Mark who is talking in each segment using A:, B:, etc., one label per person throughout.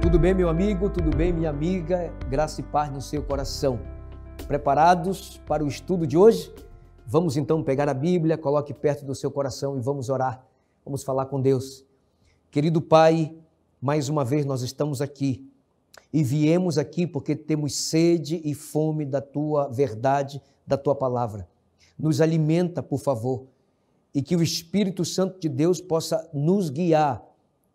A: Tudo bem, meu amigo? Tudo bem, minha amiga? Graça e paz no seu coração. Preparados para o estudo de hoje? Vamos então pegar a Bíblia, coloque perto do seu coração e vamos orar. Vamos falar com Deus. Querido Pai, mais uma vez nós estamos aqui e viemos aqui porque temos sede e fome da Tua verdade, da Tua palavra. Nos alimenta, por favor, e que o Espírito Santo de Deus possa nos guiar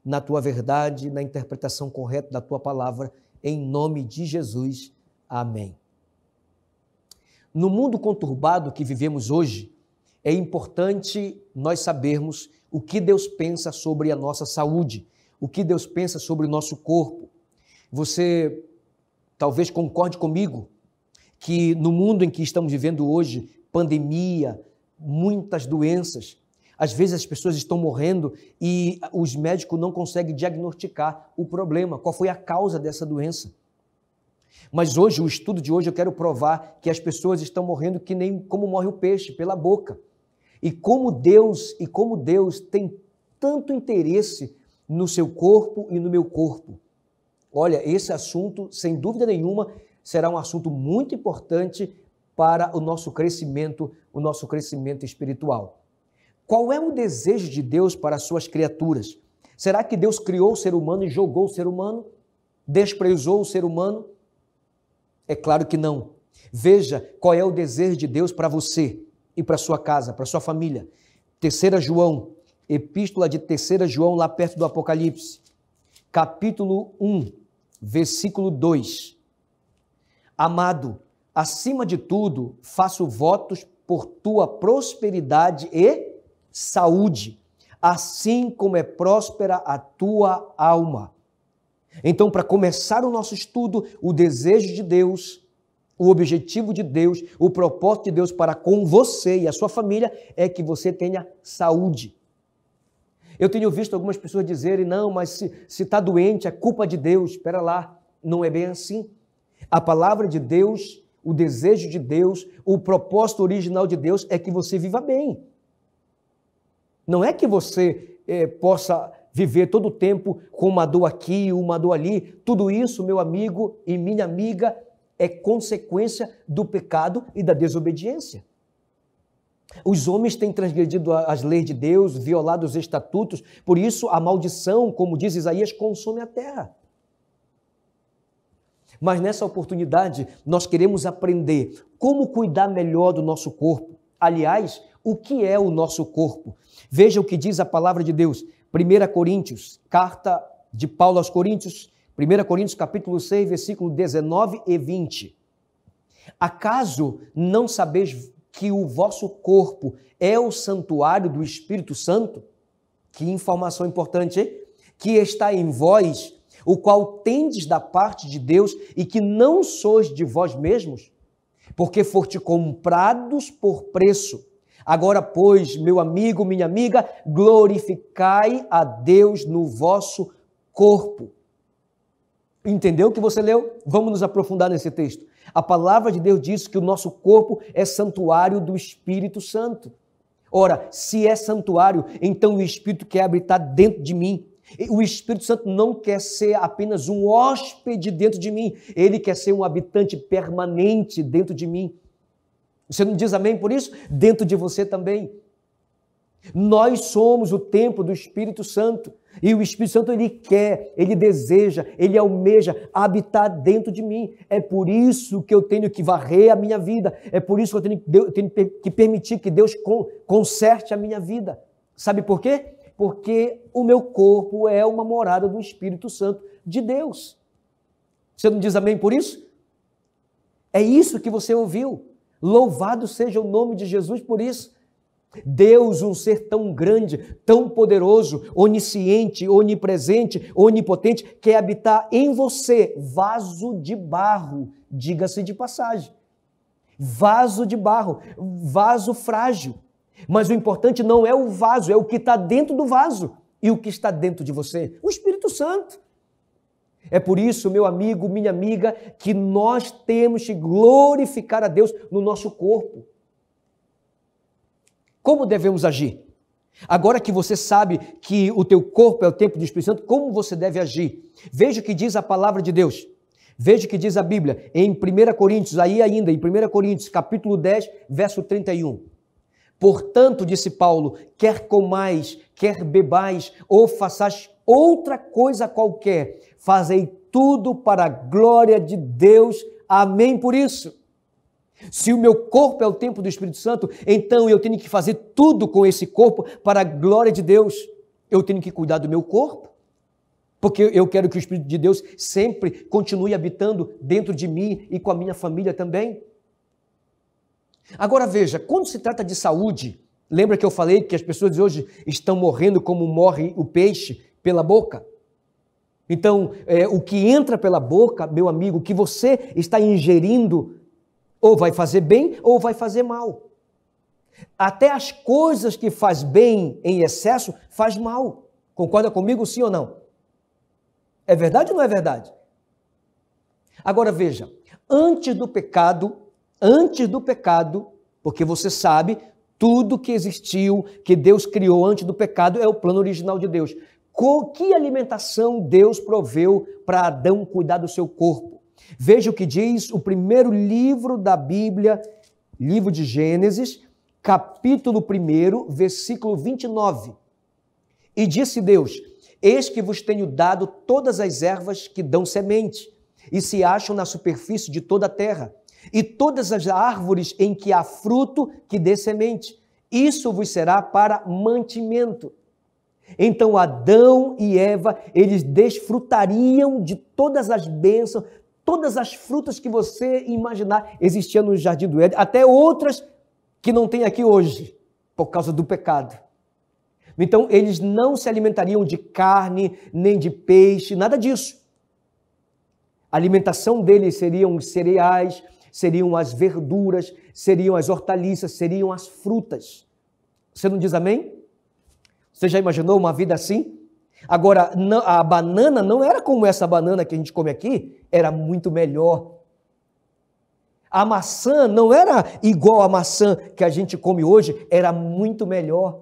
A: na Tua verdade, na interpretação correta da Tua palavra, em nome de Jesus. Amém. No mundo conturbado que vivemos hoje, é importante nós sabermos o que Deus pensa sobre a nossa saúde, o que Deus pensa sobre o nosso corpo. Você talvez concorde comigo que no mundo em que estamos vivendo hoje, pandemia, muitas doenças, às vezes as pessoas estão morrendo e os médicos não conseguem diagnosticar o problema, qual foi a causa dessa doença. Mas hoje, o estudo de hoje, eu quero provar que as pessoas estão morrendo que nem como morre o peixe, pela boca. E como Deus tem tanto interesse no seu corpo e no meu corpo. Olha, esse assunto, sem dúvida nenhuma, será um assunto muito importante para o nosso crescimento espiritual. Qual é o desejo de Deus para as suas criaturas? Será que Deus criou o ser humano e jogou o ser humano? Desprezou o ser humano? É claro que não. Veja qual é o desejo de Deus para você e para sua casa, para sua família. 3 João, epístola de 3 João, lá perto do Apocalipse, capítulo 1, versículo 2. Amado, acima de tudo, faço votos por tua prosperidade e saúde, assim como é próspera a tua alma. Então, para começar o nosso estudo, o desejo de Deus, o objetivo de Deus, o propósito de Deus para com você e a sua família é que você tenha saúde. Eu tenho visto algumas pessoas dizerem, não, mas se está doente é culpa de Deus. Espera lá, não é bem assim. A palavra de Deus, o desejo de Deus, o propósito original de Deus é que você viva bem. Não é que você possa viver todo o tempo com uma dor aqui, uma dor ali. Tudo isso, meu amigo e minha amiga, é consequência do pecado e da desobediência. Os homens têm transgredido as leis de Deus, violado os estatutos, por isso a maldição, como diz Isaías, consome a terra. Mas nessa oportunidade, nós queremos aprender como cuidar melhor do nosso corpo. Aliás, o que é o nosso corpo? Veja o que diz a palavra de Deus. 1 Coríntios, carta de Paulo aos Coríntios, 1 Coríntios capítulo 6, versículo 19 e 20. Acaso não sabeis que o vosso corpo é o santuário do Espírito Santo? Que informação importante, hein? Que está em vós, o qual tendes da parte de Deus e que não sois de vós mesmos, porque foste comprados por preço. Agora, pois, meu amigo, minha amiga, glorificai a Deus no vosso corpo. Entendeu o que você leu? Vamos nos aprofundar nesse texto. A palavra de Deus diz que o nosso corpo é santuário do Espírito Santo. Ora, se é santuário, então o Espírito quer habitar dentro de mim. O Espírito Santo não quer ser apenas um hóspede dentro de mim, ele quer ser um habitante permanente dentro de mim. Você não diz amém por isso? Dentro de você também. Nós somos o templo do Espírito Santo e o Espírito Santo ele quer, ele deseja, ele almeja habitar dentro de mim. É por isso que eu tenho que varrer a minha vida, é por isso que eu tenho que permitir que Deus conserte a minha vida. Sabe por quê? Porque o meu corpo é uma morada do Espírito Santo de Deus. Você não diz amém por isso? É isso que você ouviu. Louvado seja o nome de Jesus por isso. Deus, um ser tão grande, tão poderoso, onisciente, onipresente, onipotente, quer habitar em você, vaso de barro, diga-se de passagem. Vaso de barro, vaso frágil. Mas o importante não é o vaso, é o que está dentro do vaso. E o que está dentro de você? O Espírito Santo. É por isso, meu amigo, minha amiga, que nós temos que glorificar a Deus no nosso corpo. Como devemos agir? Agora que você sabe que o teu corpo é o templo do Espírito Santo, como você deve agir? Veja o que diz a palavra de Deus. Veja o que diz a Bíblia em 1 Coríntios, aí ainda, em 1 Coríntios, capítulo 10, verso 31. Portanto, disse Paulo, quer comais, quer bebais, ou façais outra coisa qualquer, fazei tudo para a glória de Deus. Amém por isso. Se o meu corpo é o templo do Espírito Santo, então eu tenho que fazer tudo com esse corpo para a glória de Deus. Eu tenho que cuidar do meu corpo, porque eu quero que o Espírito de Deus sempre continue habitando dentro de mim e com a minha família também. Agora veja, quando se trata de saúde, lembra que eu falei que as pessoas de hoje estão morrendo como morre o peixe pela boca? Então, o que entra pela boca, meu amigo, o que você está ingerindo, ou vai fazer bem ou vai fazer mal. Até as coisas que faz bem em excesso, faz mal. Concorda comigo, sim ou não? É verdade ou não é verdade? Agora veja, antes do pecado, porque você sabe, tudo que existiu, que Deus criou antes do pecado, é o plano original de Deus. Que alimentação Deus proveu para Adão cuidar do seu corpo? Veja o que diz o primeiro livro da Bíblia, livro de Gênesis, capítulo 1, versículo 29. E disse Deus, eis que vos tenho dado todas as ervas que dão semente, e se acham na superfície de toda a terra, e todas as árvores em que há fruto que dê semente. Isso vos será para mantimento. Então Adão e Eva, eles desfrutariam de todas as bênçãos, todas as frutas que você imaginar existiam no Jardim do Éden, até outras que não tem aqui hoje, por causa do pecado. Então, eles não se alimentariam de carne, nem de peixe, nada disso. A alimentação deles seriam os cereais, seriam as verduras, seriam as hortaliças, seriam as frutas. Você não diz amém? Você já imaginou uma vida assim? Agora, a banana não era como essa banana que a gente come aqui, era muito melhor. A maçã não era igual à maçã que a gente come hoje, era muito melhor.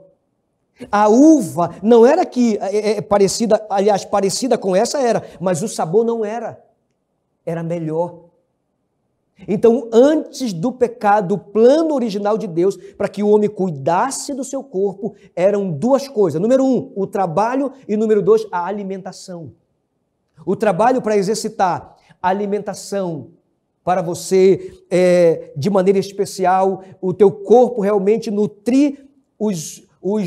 A: A uva não era parecida, aliás, parecida com essa era, mas o sabor não era. Era melhor. Então, antes do pecado, o plano original de Deus para que o homem cuidasse do seu corpo eram duas coisas. Número 1, o trabalho, e número 2, a alimentação. O trabalho para exercitar, a alimentação para você, de maneira especial, o teu corpo realmente nutrir os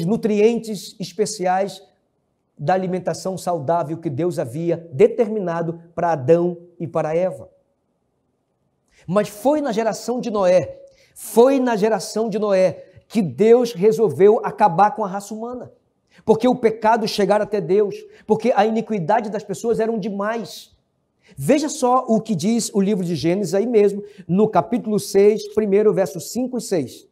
A: nutrientes especiais da alimentação saudável que Deus havia determinado para Adão e para Eva. Mas foi na geração de Noé que Deus resolveu acabar com a raça humana. Porque o pecado chegara até Deus, porque a iniquidade das pessoas eram demais. Veja só o que diz o livro de Gênesis aí mesmo, no capítulo 6, primeiro versos 5 e 6.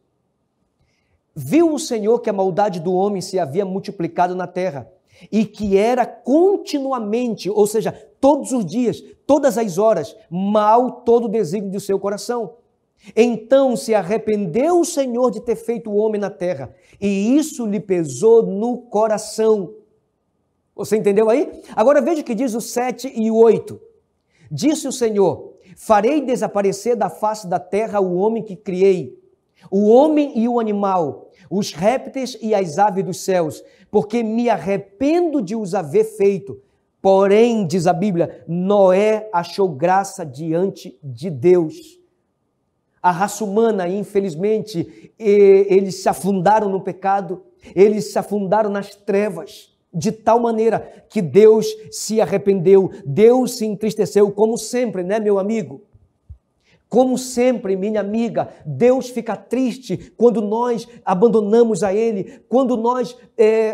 A: Viu o Senhor que a maldade do homem se havia multiplicado na terra, e que era continuamente, ou seja, todos os dias, todas as horas, mal todo o desígnio do seu coração. Então se arrependeu o Senhor de ter feito o homem na terra, e isso lhe pesou no coração. Você entendeu aí? Agora veja o que diz o 7 e o 8. Disse o Senhor, farei desaparecer da face da terra o homem que criei, o homem e o animal, os répteis e as aves dos céus, porque me arrependo de os haver feito. Porém, diz a Bíblia, Noé achou graça diante de Deus. A raça humana, infelizmente, eles se afundaram no pecado, eles se afundaram nas trevas, de tal maneira que Deus se arrependeu, Deus se entristeceu, como sempre, né, meu amigo? Como sempre, minha amiga, Deus fica triste quando nós abandonamos a Ele, quando nós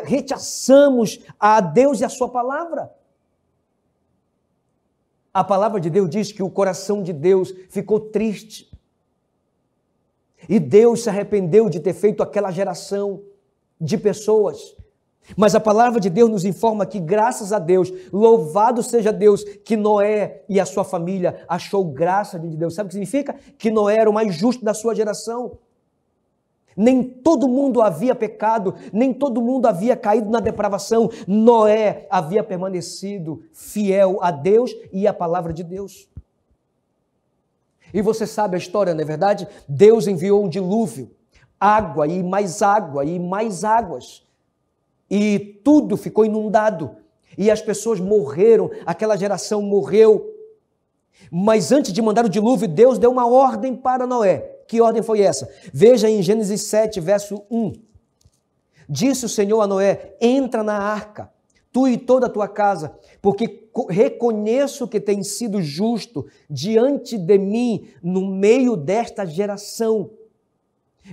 A: rechaçamos a Deus e a sua palavra. A palavra de Deus diz que o coração de Deus ficou triste. E Deus se arrependeu de ter feito aquela geração de pessoas. Mas a palavra de Deus nos informa que, graças a Deus, louvado seja Deus, que Noé e a sua família achou graça de Deus. Sabe o que significa? Que Noé era o mais justo da sua geração. Nem todo mundo havia pecado, nem todo mundo havia caído na depravação. Noé havia permanecido fiel a Deus e à palavra de Deus. E você sabe a história, não é verdade? Deus enviou um dilúvio, água e mais águas. E tudo ficou inundado. E as pessoas morreram, aquela geração morreu. Mas antes de mandar o dilúvio, Deus deu uma ordem para Noé. Que ordem foi essa? Veja em Gênesis 7, verso 1. Disse o Senhor a Noé: entra na arca, tu e toda a tua casa, porque reconheço que tens sido justo diante de mim no meio desta geração.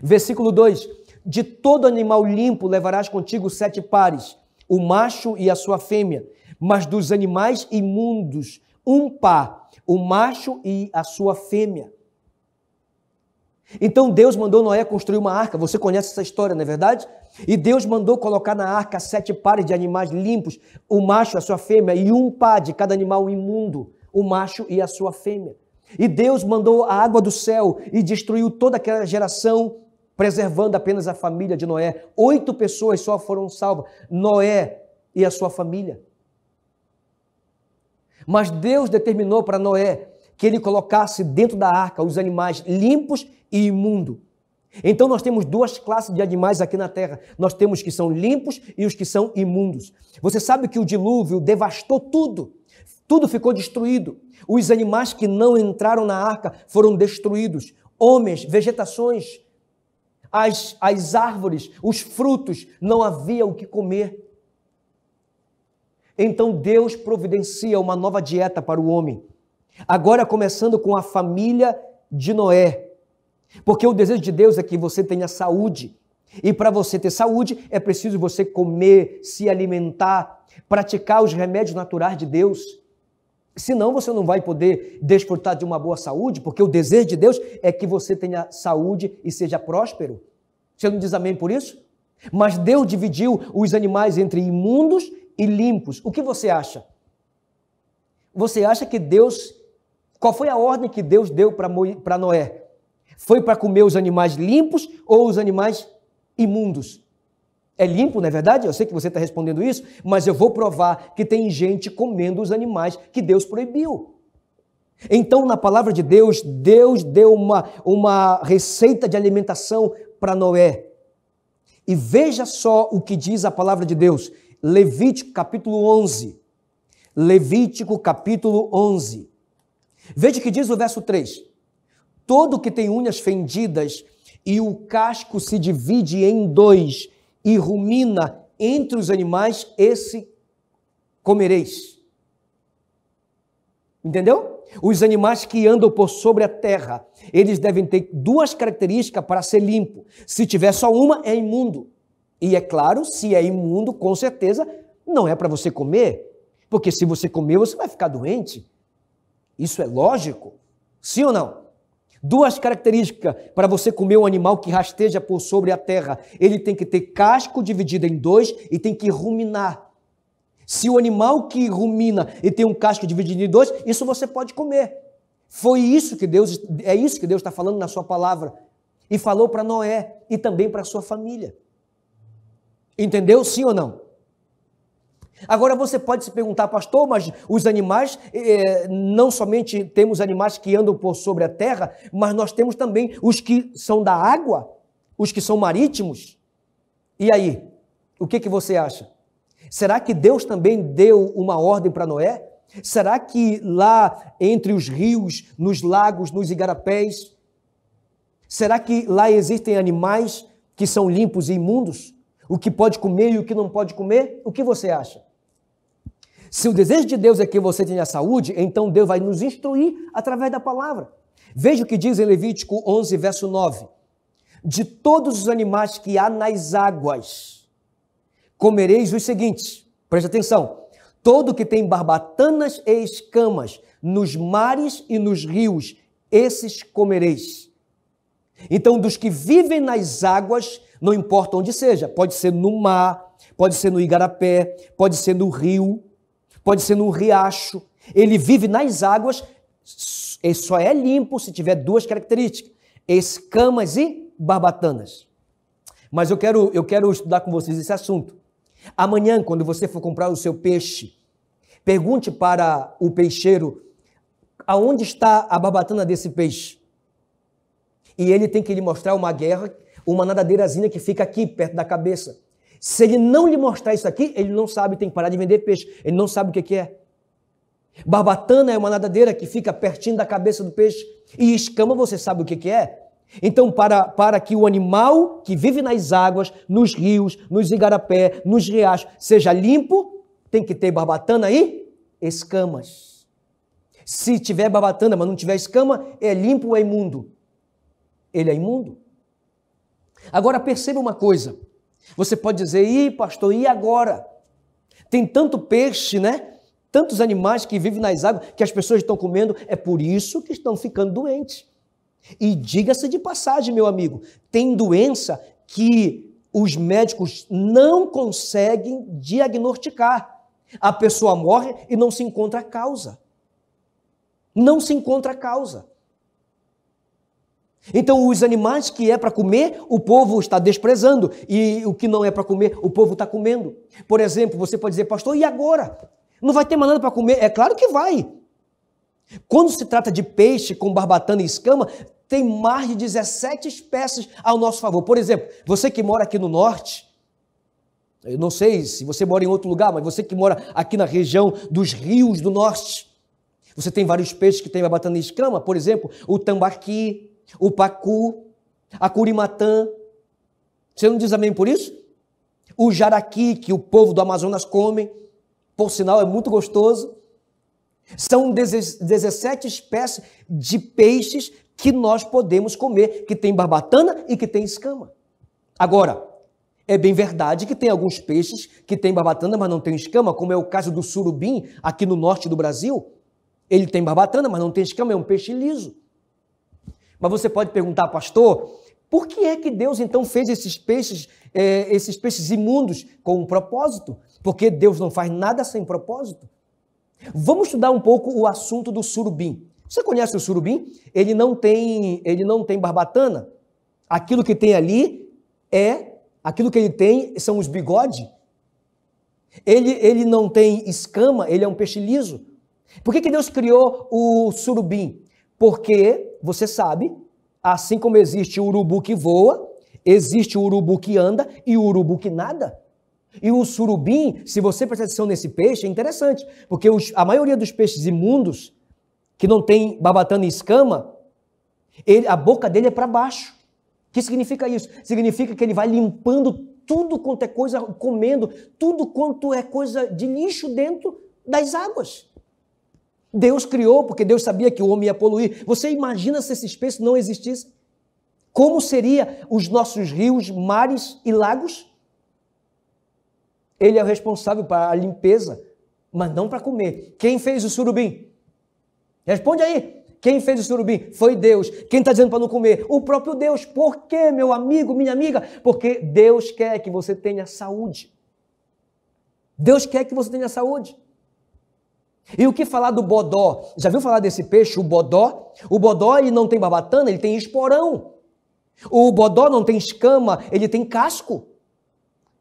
A: Versículo 2. De todo animal limpo levarás contigo 7 pares, o macho e a sua fêmea, mas dos animais imundos, 1 par, o macho e a sua fêmea. Então Deus mandou Noé construir uma arca. Você conhece essa história, não é verdade? E Deus mandou colocar na arca 7 pares de animais limpos, o macho e a sua fêmea, e 1 par de cada animal imundo, o macho e a sua fêmea. E Deus mandou a água do céu e destruiu toda aquela geração, preservando apenas a família de Noé. 8 pessoas só foram salvas, Noé e a sua família. Mas Deus determinou para Noé que ele colocasse dentro da arca os animais limpos e imundos. Então nós temos 2 classes de animais aqui na terra. Nós temos os que são limpos e os que são imundos. Você sabe que o dilúvio devastou tudo. Tudo ficou destruído. Os animais que não entraram na arca foram destruídos. Homens, vegetações, as árvores, os frutos, não havia o que comer. Então Deus providencia uma nova dieta para o homem. Agora começando com a família de Noé. Porque o desejo de Deus é que você tenha saúde. E para você ter saúde, é preciso você comer, se alimentar, praticar os remédios naturais de Deus. Senão você não vai poder desfrutar de uma boa saúde, porque o desejo de Deus é que você tenha saúde e seja próspero. Você não diz amém por isso? Mas Deus dividiu os animais entre imundos e limpos. O que você acha? Você acha que Deus... Qual foi a ordem que Deus deu para Noé? Foi para comer os animais limpos ou os animais imundos? É limpo, não é verdade? Eu sei que você está respondendo isso, mas eu vou provar que tem gente comendo os animais que Deus proibiu. Então, na palavra de Deus, Deus deu uma receita de alimentação para Noé. E veja só o que diz a palavra de Deus. Levítico capítulo 11. Levítico capítulo 11. Veja o que diz o verso 3. Todo que tem unhas fendidas e o casco se divide em 2 e rumina entre os animais, esse comereis. Entendeu? Os animais que andam por sobre a terra, eles devem ter 2 características para ser limpo. Se tiver só uma, é imundo. E é claro, se é imundo, com certeza, não é para você comer. Porque se você comer, você vai ficar doente. Isso é lógico. Sim ou não? 2 características para você comer um animal que rasteja por sobre a terra. Ele tem que ter casco dividido em 2 e tem que ruminar. Se o animal que rumina e tem um casco dividido em 2, isso você pode comer. É isso que Deus está falando na sua palavra. E falou para Noé e também para a sua família. Entendeu? Sim ou não? Agora você pode se perguntar, pastor, mas os animais, não somente temos animais que andam por sobre a terra, mas nós temos também os que são da água, os que são marítimos. E aí, o que você acha? Será que Deus também deu uma ordem para Noé? Será que lá entre os rios, nos lagos, nos igarapés, será que lá existem animais que são limpos e imundos? O que pode comer e o que não pode comer? O que você acha? Se o desejo de Deus é que você tenha saúde, então Deus vai nos instruir através da palavra. Veja o que diz em Levítico 11, verso 9. De todos os animais que há nas águas, comereis os seguintes. Preste atenção. Todo que tem barbatanas e escamas nos mares e nos rios, esses comereis. Então, dos que vivem nas águas, não importa onde seja, pode ser no mar, pode ser no igarapé, pode ser no rio, pode ser no riacho, ele vive nas águas, ele só é limpo se tiver 2 características, escamas e barbatanas. Mas eu quero estudar com vocês esse assunto. Amanhã, quando você for comprar o seu peixe, pergunte para o peixeiro aonde está a barbatana desse peixe. E ele tem que lhe mostrar uma nadadeirazinha que fica aqui, perto da cabeça. Se ele não lhe mostrar isso aqui, ele não sabe, tem que parar de vender peixe. Ele não sabe o que é. Barbatana é uma nadadeira que fica pertinho da cabeça do peixe. E escama, você sabe o que é? Então, para que o animal que vive nas águas, nos rios, nos igarapé, nos riachos, seja limpo, tem que ter barbatana e escamas. Se tiver barbatana, mas não tiver escama, é limpo ou é imundo? Ele é imundo. Agora, perceba uma coisa. Você pode dizer, pastor, e agora? Tem tanto peixe, né? Tantos animais que vivem nas águas, que as pessoas estão comendo, é por isso que estão ficando doentes. E diga-se de passagem, meu amigo, tem doença que os médicos não conseguem diagnosticar. A pessoa morre e não se encontra a causa. Não se encontra a causa. Então, os animais que é para comer, o povo está desprezando. E o que não é para comer, o povo está comendo. Por exemplo, você pode dizer, pastor, e agora? Não vai ter mais nada para comer? É claro que vai. Quando se trata de peixe com barbatana e escama, tem mais de 17 espécies ao nosso favor. Por exemplo, você que mora aqui no norte, eu não sei se você mora em outro lugar, mas você que mora aqui na região dos rios do norte, você tem vários peixes que tem barbatana e escama, por exemplo, o tambaqui, o pacu, a curimatã. Você não diz amém por isso? O jaraqui, que o povo do Amazonas come, por sinal é muito gostoso. São 17 espécies de peixes que nós podemos comer, que tem barbatana e que tem escama. Agora, é bem verdade que tem alguns peixes que tem barbatana, mas não tem escama, como é o caso do surubim, aqui no norte do Brasil. Ele tem barbatana, mas não tem escama, é um peixe liso. Mas você pode perguntar, pastor, por que é que Deus então fez esses peixes imundos com um propósito? Porque Deus não faz nada sem propósito. Vamos estudar um pouco o assunto do surubim. Você conhece o surubim? Ele não tem barbatana. Aquilo que tem ali aquilo que ele tem são os bigodes. Ele não tem escama, ele é um peixe liso. Por que Deus criou o surubim? Porque, você sabe, assim como existe o urubu que voa, existe o urubu que anda e o urubu que nada. E o surubim, se você prestar atenção nesse peixe, é interessante, porque a maioria dos peixes imundos, que não tem barbatana e escama, a boca dele é para baixo. O que significa isso? Significa que ele vai limpando tudo quanto é coisa, comendo tudo quanto é coisa de lixo dentro das águas. Deus criou, porque Deus sabia que o homem ia poluir. Você imagina se esses peixes não existissem? Como seriam os nossos rios, mares e lagos? Ele é o responsável para a limpeza, mas não para comer. Quem fez o surubim? Responde aí. Quem fez o surubim? Foi Deus. Quem está dizendo para não comer? O próprio Deus. Por quê, meu amigo, minha amiga? Porque Deus quer que você tenha saúde. Deus quer que você tenha saúde. E o que falar do bodó? Já viu falar desse peixe, o bodó? O bodó, ele não tem barbatana, ele tem esporão. O bodó não tem escama, ele tem casco.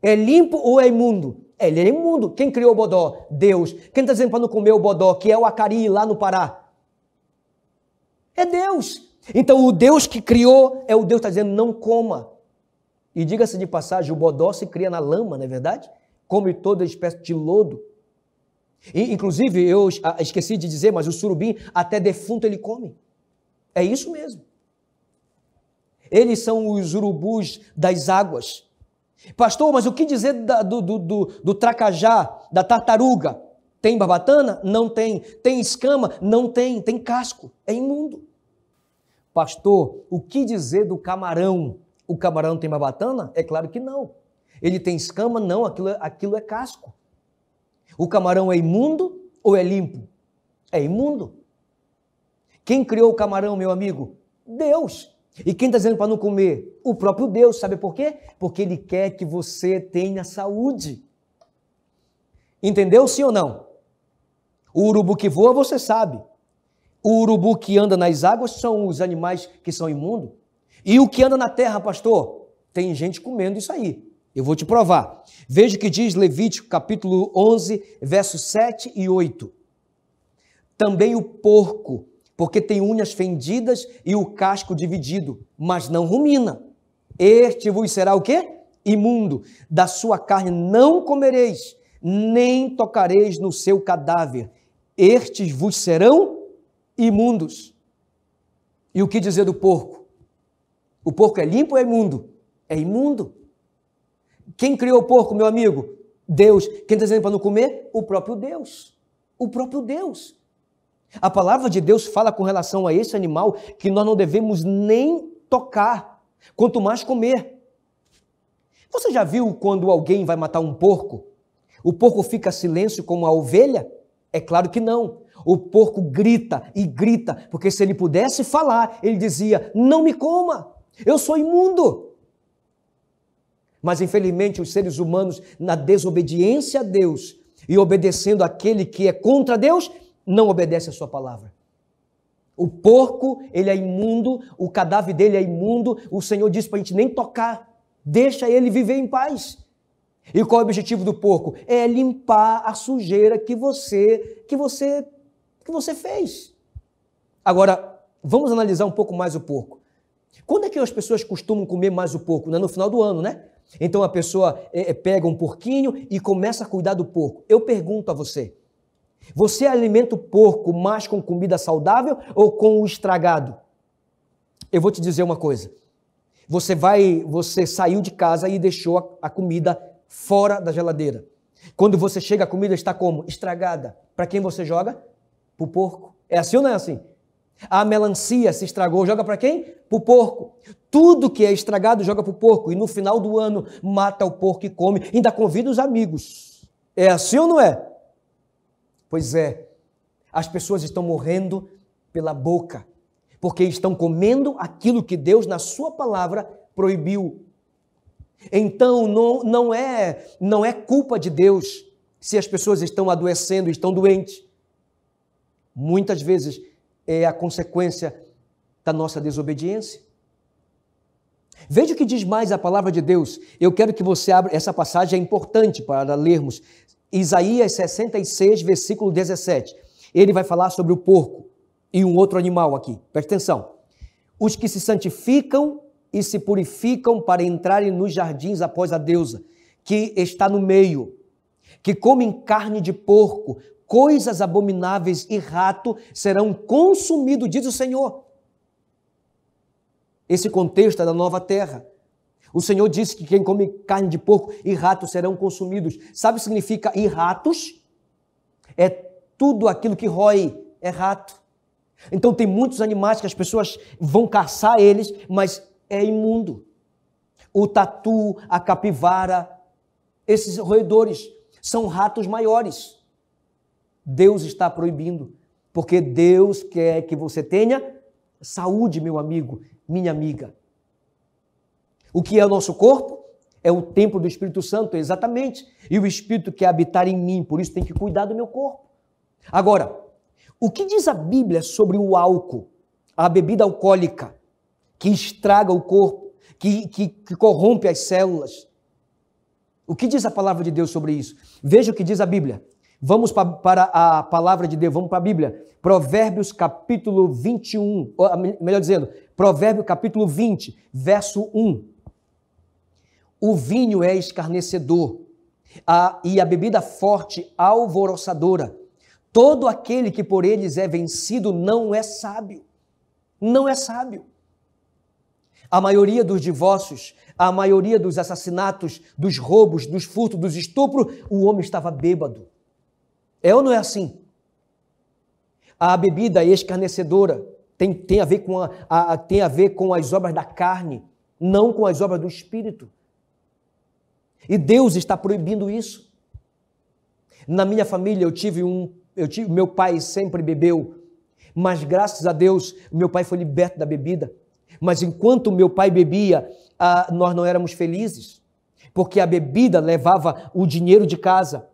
A: É limpo ou é imundo? Ele é imundo. Quem criou o bodó? Deus. Quem está dizendo para não comer o bodó, que é o acari lá no Pará? É Deus. Então o Deus que criou é o Deus que está dizendo não coma. E diga-se de passagem, o bodó se cria na lama, não é verdade? Come toda espécie de lodo. E, inclusive, eu esqueci de dizer, mas o surubim até defunto ele come. É isso mesmo. Eles são os urubus das águas. Pastor, mas o que dizer do tracajá, da tartaruga? Tem barbatana? Não tem. Tem escama? Não tem. Tem casco. É imundo. Pastor, o que dizer do camarão? O camarão tem barbatana? É claro que não. Ele tem escama? Não, aquilo é casco. O camarão é imundo ou é limpo? É imundo. Quem criou o camarão, meu amigo? Deus. E quem está dizendo para não comer? O próprio Deus. Sabe por quê? Porque Ele quer que você tenha saúde. Entendeu, sim ou não? O urubu que voa, você sabe. O urubu que anda nas águas são os animais que são imundos. E o que anda na terra, pastor? Tem gente comendo isso aí. Eu vou te provar. Veja o que diz Levítico, capítulo 11, versos 7 e 8. Também o porco, porque tem unhas fendidas e o casco dividido, mas não rumina. Este vos será o quê? Imundo. Da sua carne não comereis, nem tocareis no seu cadáver. Estes vos serão imundos. E o que dizer do porco? O porco é limpo ou é imundo? É imundo. Quem criou o porco, meu amigo? Deus. Quem está dizendo para não comer? O próprio Deus. O próprio Deus. A palavra de Deus fala com relação a esse animal que nós não devemos nem tocar, quanto mais comer. Você já viu quando alguém vai matar um porco? O porco fica silêncio como a ovelha? É claro que não. O porco grita e grita, porque se ele pudesse falar, ele dizia, não me coma, eu sou imundo. Mas infelizmente os seres humanos, na desobediência a Deus e obedecendo aquele que é contra Deus, não obedece a sua palavra. O porco, ele é imundo, o cadáver dele é imundo, o Senhor disse para a gente nem tocar, deixa ele viver em paz. E qual é o objetivo do porco? É limpar a sujeira que você fez. Agora, vamos analisar um pouco mais o porco. Quando é que as pessoas costumam comer mais o porco? Não é no final do ano, né? Então a pessoa pega um porquinho e começa a cuidar do porco. Eu pergunto a você, você alimenta o porco mais com comida saudável ou com o estragado? Eu vou te dizer uma coisa. Você saiu de casa e deixou a comida fora da geladeira. Quando você chega, a comida está como? Estragada. Para quem você joga? Para o porco. É assim ou não é assim? A melancia se estragou, joga para quem? Para o porco. Tudo que é estragado joga para o porco. E no final do ano, mata o porco e come. Ainda convida os amigos. É assim ou não é? Pois é. As pessoas estão morrendo pela boca. Porque estão comendo aquilo que Deus, na sua palavra, proibiu. Então, não é culpa de Deus se as pessoas estão adoecendo, estão doentes. Muitas vezes é a consequência da nossa desobediência. Veja o que diz mais a palavra de Deus. Eu quero que você abra, essa passagem é importante para lermos. Isaías 66, versículo 17. Ele vai falar sobre o porco e um outro animal aqui. Presta atenção. Os que se santificam e se purificam para entrarem nos jardins após a deusa, que está no meio, que comem carne de porco, coisas abomináveis e rato serão consumidos, diz o Senhor. Esse contexto é da nova terra. O Senhor disse que quem come carne de porco e rato serão consumidos. Sabe o que significa ir ratos? É tudo aquilo que rói, é rato. Então tem muitos animais que as pessoas vão caçar eles, mas é imundo. O tatu, a capivara, esses roedores são ratos maiores. Deus está proibindo, porque Deus quer que você tenha saúde, meu amigo, minha amiga. O que é o nosso corpo? É o templo do Espírito Santo, exatamente. E o Espírito quer habitar em mim, por isso tem que cuidar do meu corpo. Agora, o que diz a Bíblia sobre o álcool, a bebida alcoólica, que estraga o corpo, que corrompe as células? O que diz a palavra de Deus sobre isso? Veja o que diz a Bíblia. Vamos para a palavra de Deus, vamos para a Bíblia. Provérbios capítulo 21, ou, melhor dizendo, Provérbio capítulo 20, verso 1. O vinho é escarnecedor, e a bebida forte alvoroçadora. Todo aquele que por eles é vencido não é sábio. Não é sábio. A maioria dos divórcios, a maioria dos assassinatos, dos roubos, dos furtos, dos estupros, o homem estava bêbado. É ou não é assim? A bebida escarnecedora tem a ver com as obras da carne, não com as obras do Espírito. E Deus está proibindo isso. Na minha família meu pai sempre bebeu, mas graças a Deus meu pai foi liberto da bebida. Mas enquanto meu pai bebia, nós não éramos felizes, porque a bebida levava o dinheiro de casa.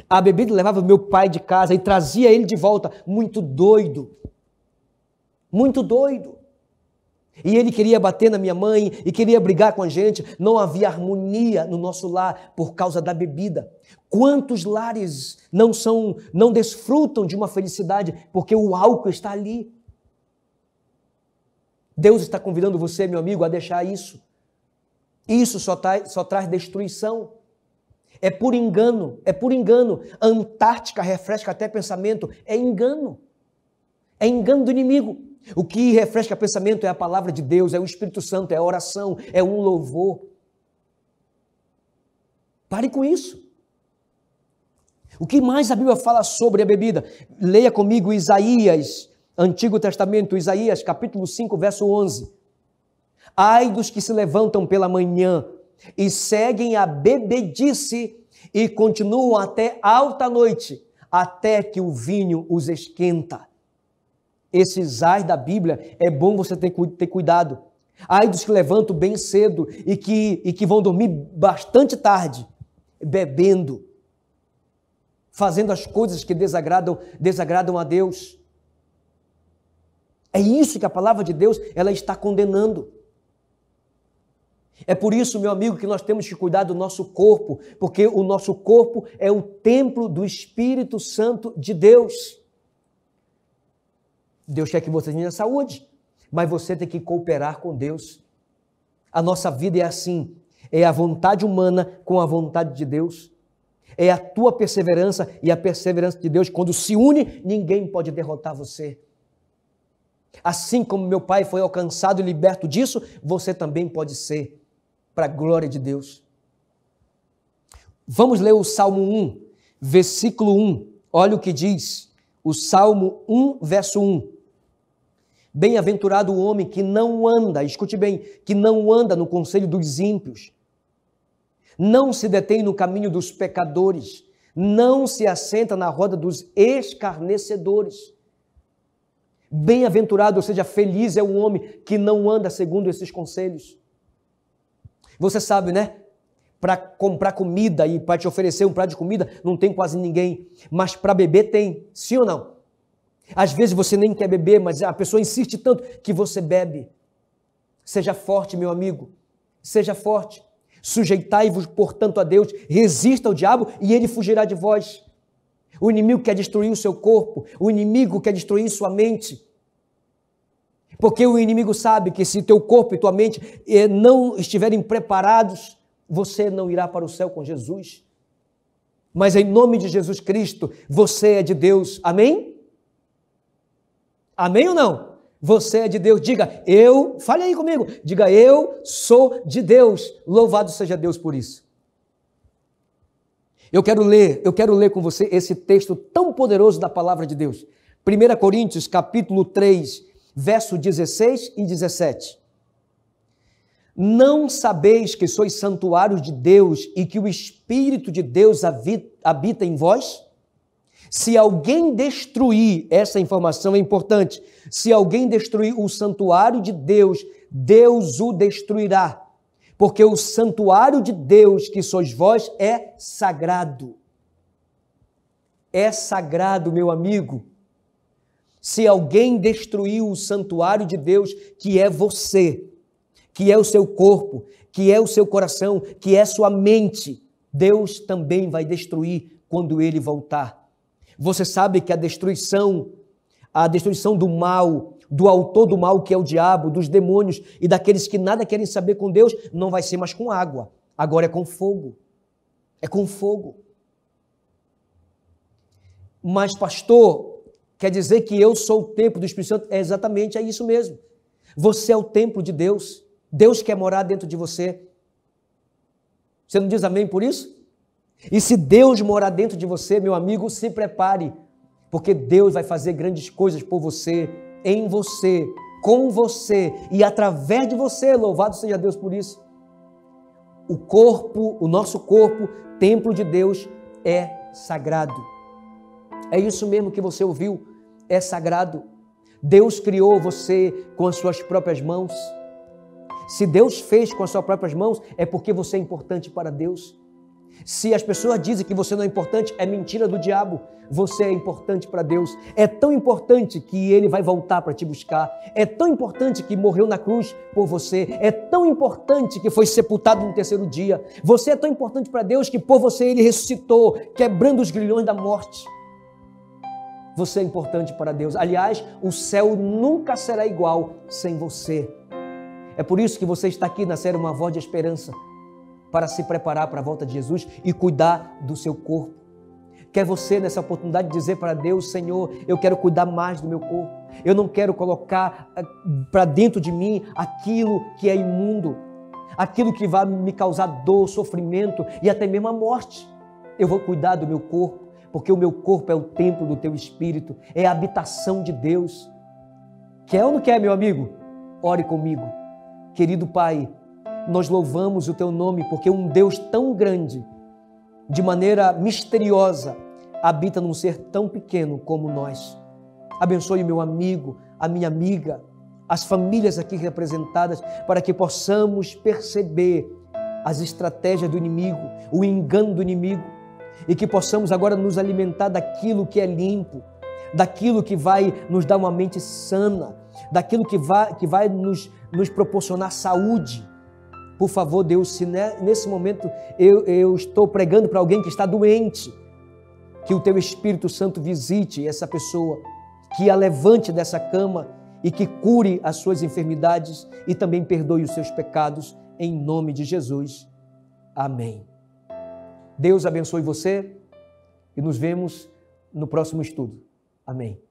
A: A bebida levava o meu pai de casa e trazia ele de volta, muito doido. Muito doido. E ele queria bater na minha mãe e queria brigar com a gente. Não havia harmonia no nosso lar por causa da bebida. Quantos lares não desfrutam de uma felicidade porque o álcool está ali? Deus está convidando você, meu amigo, a deixar isso. Isso só traz destruição. É por engano, é por engano. A Antártica refresca até pensamento, é engano. É engano do inimigo. O que refresca pensamento é a palavra de Deus, é o Espírito Santo, é a oração, é um louvor. Pare com isso. O que mais a Bíblia fala sobre a bebida? Leia comigo Isaías, Antigo Testamento, Isaías, capítulo 5, verso 11. Ai dos que se levantam pela manhã e seguem a bebedice e continuam até alta noite, até que o vinho os esquenta. Esses ais da Bíblia, é bom você ter cuidado. Ai dos que levantam bem cedo e que vão dormir bastante tarde, bebendo, fazendo as coisas que desagradam a Deus. É isso que a palavra de Deus ela está condenando. É por isso, meu amigo, que nós temos que cuidar do nosso corpo, porque o nosso corpo é o templo do Espírito Santo de Deus. Deus quer que você tenha saúde, mas você tem que cooperar com Deus. A nossa vida é assim, é a vontade humana com a vontade de Deus. É a tua perseverança e a perseverança de Deus. Quando se une, ninguém pode derrotar você. Assim como meu pai foi alcançado e liberto disso, você também pode ser, para a glória de Deus. Vamos ler o Salmo 1, versículo 1. Olha o que diz o Salmo 1, verso 1. Bem-aventurado o homem que não anda, escute bem, que não anda no conselho dos ímpios, não se detém no caminho dos pecadores, não se assenta na roda dos escarnecedores. Bem-aventurado, ou seja, feliz é o homem que não anda segundo esses conselhos. Você sabe, né? Para comprar comida e para te oferecer um prato de comida, não tem quase ninguém, mas para beber tem, sim ou não? Às vezes você nem quer beber, mas a pessoa insiste tanto que você bebe. Seja forte, meu amigo, seja forte. Sujeitai-vos, portanto, a Deus, resista ao diabo e ele fugirá de vós. O inimigo quer destruir o seu corpo, o inimigo quer destruir sua mente. Porque o inimigo sabe que se teu corpo e tua mente não estiverem preparados, você não irá para o céu com Jesus. Mas em nome de Jesus Cristo, você é de Deus. Amém? Amém ou não? Você é de Deus. Diga, fale aí comigo. Diga, eu sou de Deus. Louvado seja Deus por isso. Eu quero ler com você esse texto tão poderoso da palavra de Deus. 1 Coríntios, capítulo 3, verso 16 e 17. Não sabeis que sois santuários de Deus e que o Espírito de Deus habita em vós? Se alguém destruir, essa informação é importante, se alguém destruir o santuário de Deus, Deus o destruirá, porque o santuário de Deus, que sois vós, é sagrado. É sagrado, meu amigo. Se alguém destruir o santuário de Deus, que é você, que é o seu corpo, que é o seu coração, que é sua mente, Deus também vai destruir quando ele voltar. Você sabe que a destruição do mal, do autor do mal, que é o diabo, dos demônios e daqueles que nada querem saber com Deus, não vai ser mais com água, agora é com fogo. É com fogo. Mas, pastor, quer dizer que eu sou o templo do Espírito Santo? É isso mesmo. Você é o templo de Deus. Deus quer morar dentro de você. Você não diz amém por isso? E se Deus morar dentro de você, meu amigo, se prepare, porque Deus vai fazer grandes coisas por você, em você, com você e através de você. Louvado seja Deus por isso. O nosso corpo, templo de Deus, é sagrado. É isso mesmo que você ouviu, é sagrado. Deus criou você com as suas próprias mãos. Se Deus fez com as suas próprias mãos, é porque você é importante para Deus. Se as pessoas dizem que você não é importante, é mentira do diabo. Você é importante para Deus. É tão importante que Ele vai voltar para te buscar. É tão importante que morreu na cruz por você. É tão importante que foi sepultado no terceiro dia. Você é tão importante para Deus que por você Ele ressuscitou, quebrando os grilhões da morte. Você é importante para Deus. Aliás, o céu nunca será igual sem você. É por isso que você está aqui na série Uma Voz de Esperança, para se preparar para a volta de Jesus e cuidar do seu corpo. Quer você, nessa oportunidade, dizer para Deus: Senhor, eu quero cuidar mais do meu corpo. Eu não quero colocar para dentro de mim aquilo que é imundo, aquilo que vai me causar dor, sofrimento e até mesmo a morte. Eu vou cuidar do meu corpo, porque o meu corpo é o templo do teu Espírito, é a habitação de Deus. Quer ou não quer, meu amigo? Ore comigo. Querido Pai, nós louvamos o Teu nome porque um Deus tão grande, de maneira misteriosa, habita num ser tão pequeno como nós. Abençoe o meu amigo, a minha amiga, as famílias aqui representadas, para que possamos perceber as estratégias do inimigo, o engano do inimigo, e que possamos agora nos alimentar daquilo que é limpo, daquilo que vai nos dar uma mente sana, daquilo que vai nos proporcionar saúde. Por favor, Deus, se nesse momento eu estou pregando para alguém que está doente, que o Teu Espírito Santo visite essa pessoa, que a levante dessa cama e que cure as suas enfermidades e também perdoe os seus pecados, em nome de Jesus. Amém. Deus abençoe você e nos vemos no próximo estudo. Amém.